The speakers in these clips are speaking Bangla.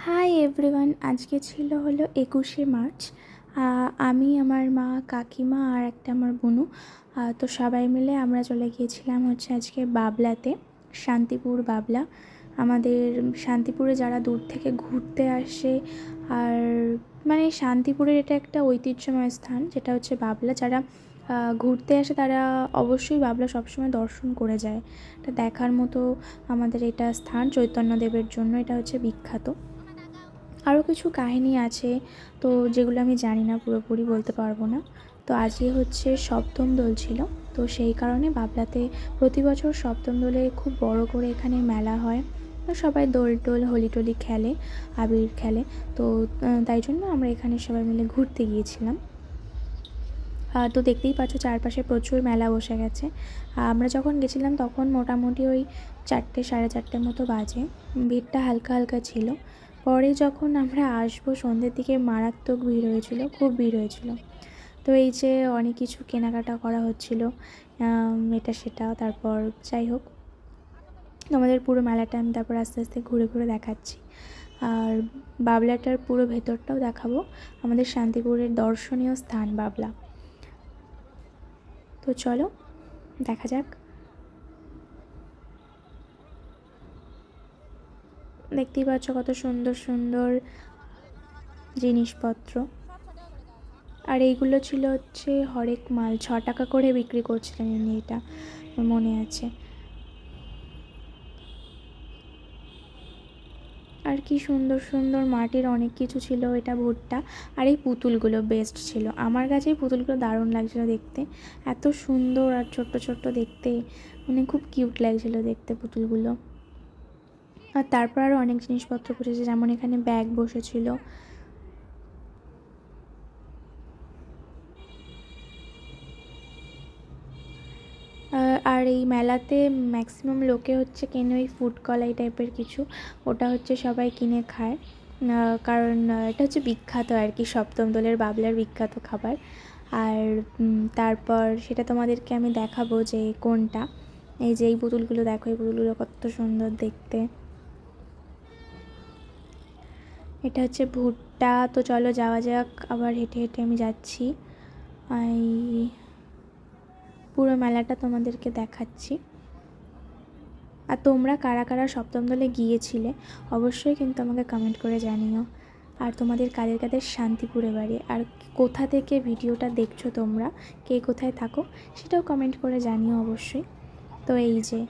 হাই এভরিওয়ান, আজকে ছিল হলো 21শে মার্চ। আমি, আমার মা, কাকিমা আর একটা আমার বোনু, তো সবাই মিলে আমরা চলে গিয়েছিলাম হচ্ছে আজকে বাবলাতে, শান্তিপুর বাবলা। আমাদের শান্তিপুরে যারা দূর থেকে ঘুরতে আসে, আর মানে শান্তিপুরের এটা একটা ঐতিহ্যময় স্থান, যেটা হচ্ছে বাবলা। যারা ঘুরতে আসে তারা অবশ্যই বাবলা সবসময় দর্শন করে যায়। এটা দেখার মতো আমাদের এটা স্থান, চৈতন্যদেবের জন্য এটা হচ্ছে বিখ্যাত। আরও কিছু কাহিনী আছে, তো যেগুলো আমি জানি না, পুরোপুরি বলতে পারবো না। তো আজকে হচ্ছে সপ্তম দোল ছিল, তো সেই কারণে বাবলাতে প্রতি বছর সপ্তম দোলে খুব বড় করে এখানে মেলা হয়। সবাই দোল টোল হোলি টোলি খেলে, আবির খেলে। তো তাই জন্য আমরা এখানে সবাই মিলে ঘুরতে গিয়েছিলাম। তো দেখতেই পাচ্ছ চারপাশে প্রচুর মেলা বসে গেছে। আমরা যখন গেছিলাম তখন মোটামুটি ওই 4টে সাড়ে 4টের মতো বাজে, ভিড়টা হালকা হালকা ছিল। পরে যখন আমরা আসবো সন্ধ্যের দিকে মারাত্মক ভিড় হয়েছিল, খুব ভিড় হয়েছিল। তো এই যে অনেক কিছু কেনাকাটা করা হচ্ছিল, এটা সেটা। তারপর যাই হোক, আমাদের পুরো মেলাটা আমি তারপর আস্তে আস্তে ঘুরে ঘুরে দেখাচ্ছি। আর বাবলাটার পুরো ভেতরটাও দেখাবো, আমাদের শান্তিপুরের দর্শনীয় স্থান বাবলা। তো চলো দেখা যাক। দেখতেই পাচ্ছ কত সুন্দর সুন্দর জিনিসপত্র। আর এইগুলো ছিল হচ্ছে হরেক মাল, 6 টাকা করে বিক্রি করছিলেন এমনি, এটা মনে আছে। আর কি সুন্দর সুন্দর মাটির অনেক কিছু ছিল, এটা ভুট্টা। আর এই পুতুলগুলো বেস্ট ছিল, আমার কাছে এই পুতুলগুলো দারুণ লাগছিলো দেখতে, এত সুন্দর আর ছোট্ট ছোট্ট দেখতে, মানে খুব কিউট লাগছিলো দেখতে পুতুলগুলো। আর তারপর আরও অনেক জিনিসপত্র বসেছে, যেমন এখানে ব্যাগ বসেছিল। আর এই মেলাতে ম্যাক্সিমাম লোকে হচ্ছে কেনে ওই ফুড কলাই টাইপের কিছু, ওটা হচ্ছে সবাই কিনে খায়। কারণ এটা হচ্ছে বিখ্যাত আর কি, সপ্তম দোলের বাবলার বিখ্যাত খাবার। আর তারপর সেটা তোমাদেরকে আমি দেখাবো যে কোনটা। এই যে এই পুতুলগুলো দেখো, এই পুতুলগুলো কত সুন্দর দেখতে। এটা হচ্ছে ভুট্টা। তো চলো যাওয়া যাক, আবার হেঁটে হেঁটে আমি যাচ্ছি। এই পুরো মেলাটা তোমাদেরকে দেখাচ্ছি। আর তোমরা কারা কারা সপ্তম দোলে গিয়েছিলে অবশ্যই কিন্তু আমাকে কমেন্ট করে জানিও। আর তোমাদের কাদের কাদের শান্তিপুরে বাড়ি, আর কোথা থেকে ভিডিওটা দেখছো তোমরা, কে কোথায় থাকো, সেটাও কমেন্ট করে জানিও অবশ্যই। তো এই যে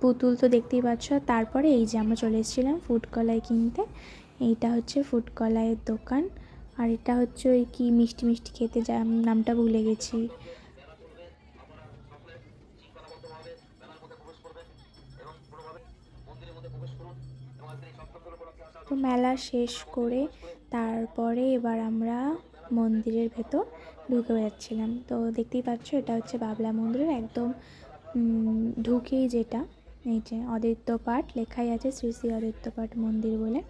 পুতুল তো দেখতেই পাচ্ছ। তারপরে এই যে আমরা চলে এসেছিলাম ফুড কলাই কিনতে। এইটা হচ্ছে ফুড কলাইয়ের দোকান। আর এটা হচ্ছে ওই কি মিষ্টি মিষ্টি খেতে, যা নামটা ভুলে গেছি। তো মেলা শেষ করে তারপরে এবার আমরা মন্দিরের ভেতর ঢুকে যাচ্ছিলাম। তো দেখতেই পাচ্ছ এটা হচ্ছে বাবলা মন্দিরের একদম ঢুকেই যেটা, এই যে অদ্বৈতপাঠ লেখাই আছে, শ্রী শ্রী অদ্বৈতপাঠ মন্দির বলে।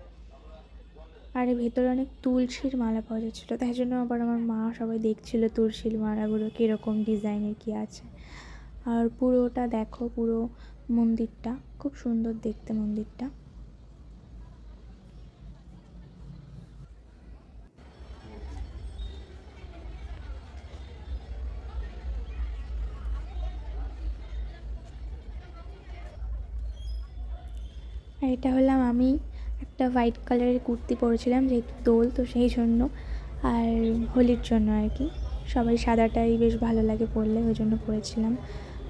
আর ভেতরে অনেক তুলসীর মালা পাওয়া যাচ্ছিলো, তাই জন্য আবার আমার মা সবাই দেখছিল তুলসীর মালাগুলো কীরকম ডিজাইনের কী আছে। আর পুরোটা দেখো, পুরো মন্দিরটা খুব সুন্দর দেখতে মন্দিরটা। আর এটা হলাম আমি, একটা হোয়াইট কালারের কুর্তি পরেছিলাম যেহেতু দোল, তো সেই জন্য, আর হোলির জন্য আর কি। সবাই সাদাটাই বেশ ভালো লাগে পরলে, ওই জন্য পরেছিলাম।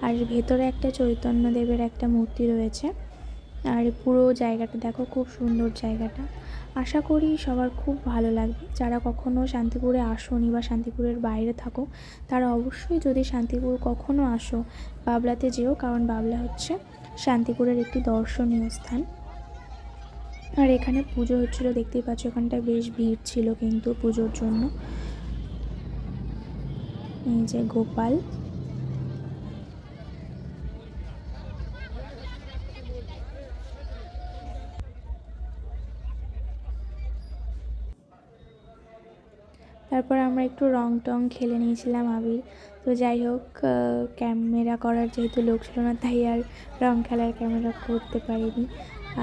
আর ভেতরে একটা চৈতন্যদেবের একটা মূর্তি রয়েছে। আর পুরো জায়গাটা দেখো, খুব সুন্দর জায়গাটা। আশা করি সবার খুব ভালো লাগবে। যারা কখনও শান্তিপুরে আসোনি বা শান্তিপুরের বাইরে থাকো, তারা অবশ্যই যদি শান্তিপুর কখনও আসো বাবলাতে যেও, কারণ বাবলা হচ্ছে শান্তিপুরের একটি দর্শনীয় স্থান। আর এখানে পুজো হচ্ছিলো, দেখতেই পাচ্ছ এখানটায় বেশ ভিড় ছিল কিন্তু পুজোর জন্য। এই যে গোপাল, তারপর আমরা একটু রং টং খেলে নিয়েছিলাম আবির। তো যাই হোক, ক্যামেরা করার যেহেতু লোক ছিল না, তাই আর রং খেলার ক্যামেরা করতে পারিনি।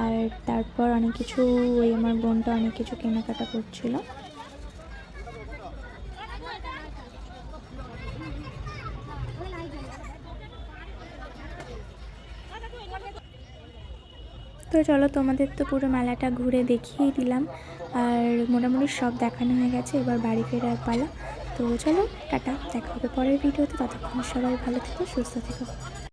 আর তারপর অনেক কিছু ওই আমার বোনটা অনেক কিছু কেনাকাটা করছিল। তো চলো, তোমাদের তো পুরো মেলাটা ঘুরে দেখিয়েই দিলাম, আর মোটামুটি সব দেখানো হয়ে গেছে, এবার বাড়ি ফেরার পালা। তো চলো টাটা, দেখা হবে পরের ভিডিওতে। ততক্ষণ সবাই ভালো থেকো, সুস্থ থেকো।